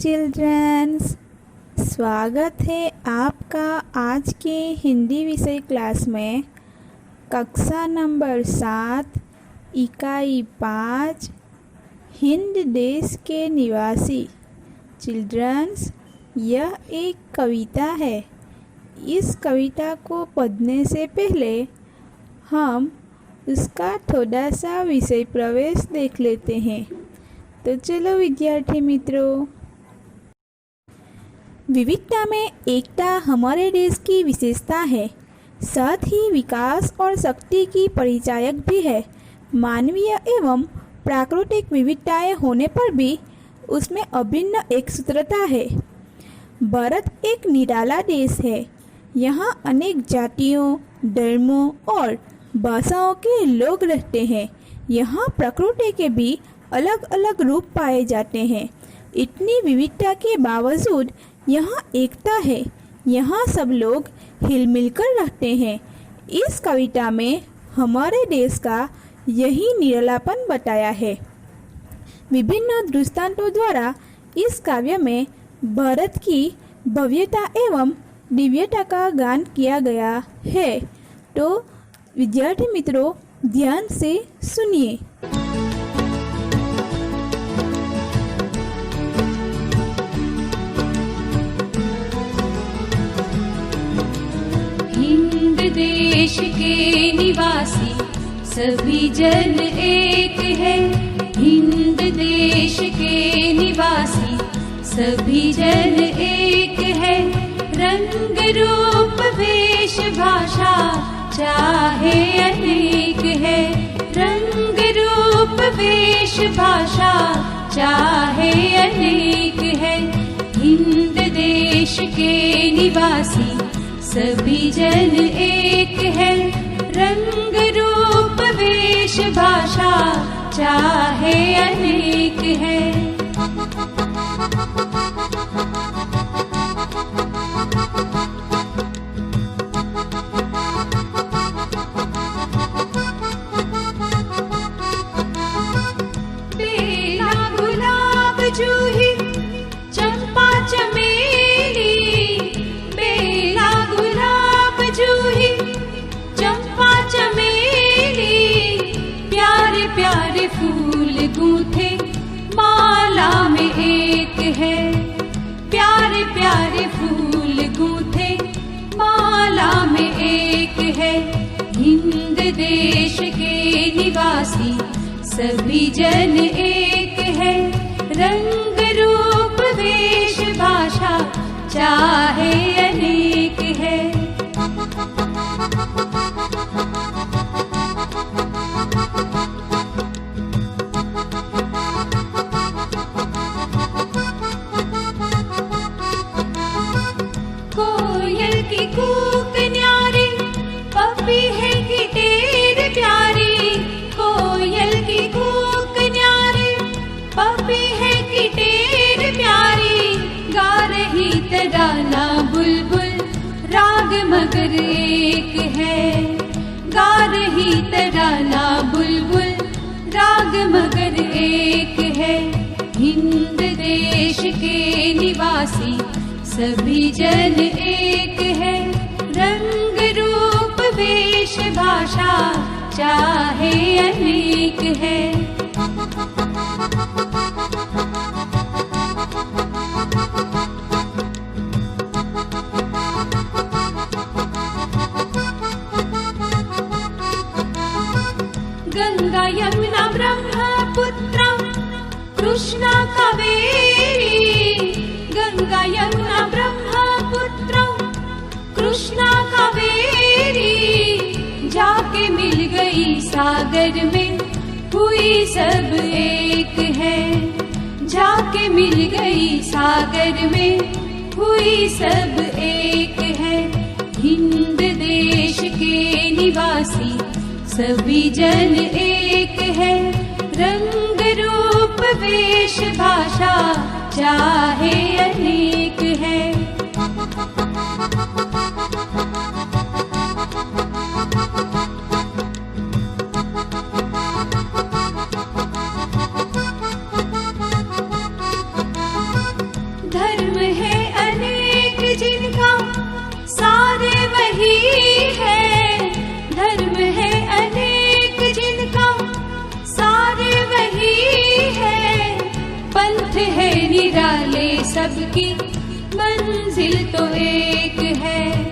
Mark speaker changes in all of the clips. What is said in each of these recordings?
Speaker 1: Children's, स्वागत है आपका आज के हिंदी विषय क्लास में। कक्षा नंबर 7 इकाई 5 हिंद देश के निवासी। चिल्ड्रंस, यह एक कविता है। इस कविता को पढ़ने से पहले हम उसका थोड़ा सा विषय प्रवेश देख लेते हैं। तो चलो विद्यार्थी मित्रों, विविधता में एकता हमारे देश की विशेषता है, साथ ही विकास और शक्ति की परिचायक भी है। मानवीय एवं प्राकृतिक विविधताएं होने पर भी उसमें अभिन्न एक सूत्रता है। भारत एक निराला देश है। यहाँ अनेक जातियों, धर्मों और भाषाओं के लोग रहते हैं। यहाँ प्रकृति के भी अलग अलग रूप पाए जाते हैं। इतनी विविधता के बावजूद यहाँ एकता है। यहाँ सब लोग हिल-मिल कर रहते हैं। इस कविता में हमारे देश का यही निरालापन बताया है। विभिन्न दृष्टांतों द्वारा इस काव्य में भारत की भव्यता एवं दिव्यता का गान किया गया है। तो विद्यार्थी मित्रों, ध्यान से सुनिए।
Speaker 2: हिंद देश के निवासी सभी जन एक है। हिंद देश के निवासी सभी जन एक है। रंग रूप वेश भाषा चाहे अनेक है। रंग रूप वेश भाषा चाहे अनेक है। हिंद देश के निवासी सभी जन एक है। रंग रूप वेश भाषा चाहे अनेक है। बेला गुलाब जूही चंपा चमेली। बेला गुलाब जूही चंपा चमेली। प्यारे प्यारे फूल गूंथे माला में एक है। प्यारे प्यारे फूल गूंथे माला में एक है। हिंद देश के निवासी सभी जन एक है। रंग रूप वेश भाषा चाहे अनेक है। कोयल की कूक न्यारी, पपी है गिटेर प्यारी। कोयल की कूक न्यारी, पपी है गिटेर प्यारी। गा रही तराना बुलबुल, राग मगर एक है। गा रही तराना बुलबुल, राग मगर एक है। हिंद देश के निवासी सभी जन एक है। रंग रूप वेश भाषा चाहे अनेक है। गंगा यमुना ब्रह्मपुत्रा कृष्णा कावेरी। गंगा यमुना ब्रह्मपुत्रा कृष्णा कावेरी। जाके मिल गई सागर में, हुई सब एक है। जाके मिल गई सागर में, हुई सब एक है। हिंद देश के निवासी सभी जन एक है। रंग रूप वेश भाषा चाहे अनेक है। है निराले सबकी मंजिल तो एक है।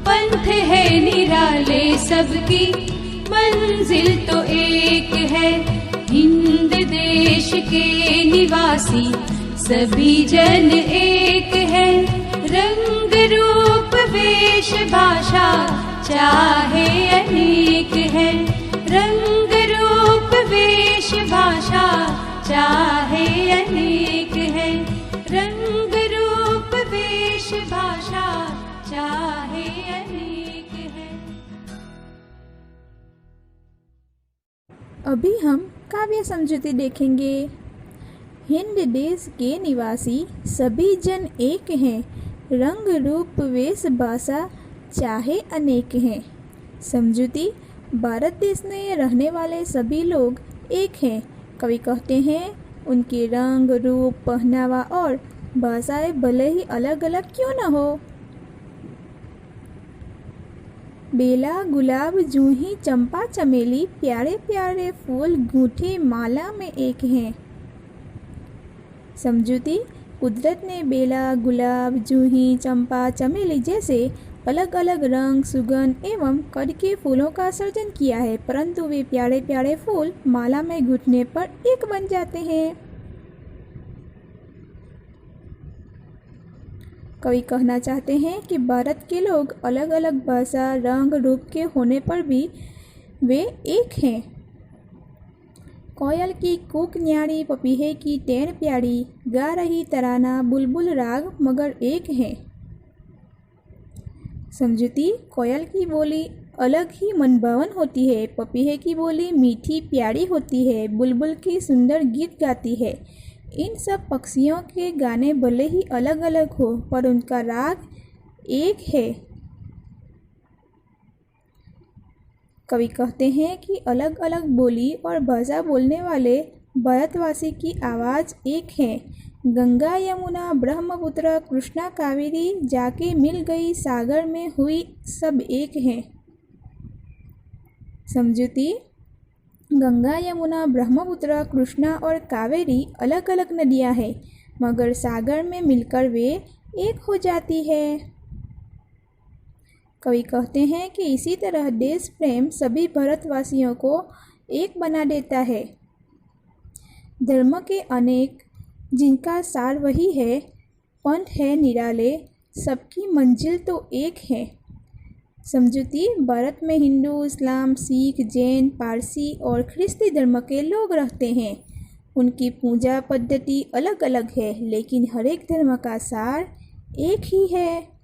Speaker 2: पंथ है निराले सबकी मंजिल तो एक है। हिंद देश के निवासी सभी जन एक है। रंग रूप वेश भाषा चाहे अनेक है। रंग रूप वेश भाषा चाहे अनेक है। रंग रूप वेश भाषा चाहे अनेक है।
Speaker 1: अभी हम काव्य समझौते देखेंगे। हिंद देश के निवासी सभी जन एक हैं। रंग रूप वेश भाषा चाहे अनेक हैं। समझौती भारत देश में रहने वाले सभी लोग एक हैं। कवि कहते हैं उनके रंग रूप पहनावा और भाषाएं भले ही अलग अलग क्यों न हो। बेला गुलाब जूही चंपा चमेली प्यारे प्यारे फूल गूंथे माला में एक हैं। समझौती कुदरत ने बेला गुलाब जूही चंपा चमेली जैसे अलग अलग रंग सुगंध एवं कद के फूलों का सर्जन किया है, परंतु वे प्यारे प्यारे फूल माला में गूंथने पर एक बन जाते हैं। कवि कहना चाहते हैं कि भारत के लोग अलग अलग भाषा रंग रूप के होने पर भी वे एक हैं। कोयल की कूक न्यारी पपीहे की टैन प्यारी गा रही तराना बुलबुल राग मगर एक है। समझौती कोयल की बोली अलग ही मनभावन होती है। पपीहे की बोली मीठी प्यारी होती है। बुलबुल की सुंदर गीत गाती है। इन सब पक्षियों के गाने भले ही अलग अलग हो पर उनका राग एक है। कवि कहते हैं कि अलग अलग बोली और भाषा बोलने वाले भारतवासी की आवाज़ एक है। गंगा यमुना ब्रह्मपुत्र कृष्णा कावेरी जाके मिल गई सागर में हुई सब एक हैं। समझौती गंगा यमुना ब्रह्मपुत्र कृष्णा और कावेरी अलग अलग नदियाँ हैं मगर सागर में मिलकर वे एक हो जाती है। कवि कहते हैं कि इसी तरह देश प्रेम सभी भारतवासियों को एक बना देता है। धर्म के अनेक जिनका सार वही है। पंथ है निराले सबकी मंजिल तो एक है। समझौती भारत में हिंदू इस्लाम सिख जैन पारसी और ख्रिस्ती धर्म के लोग रहते हैं। उनकी पूजा पद्धति अलग अलग है लेकिन हर एक धर्म का सार एक ही है।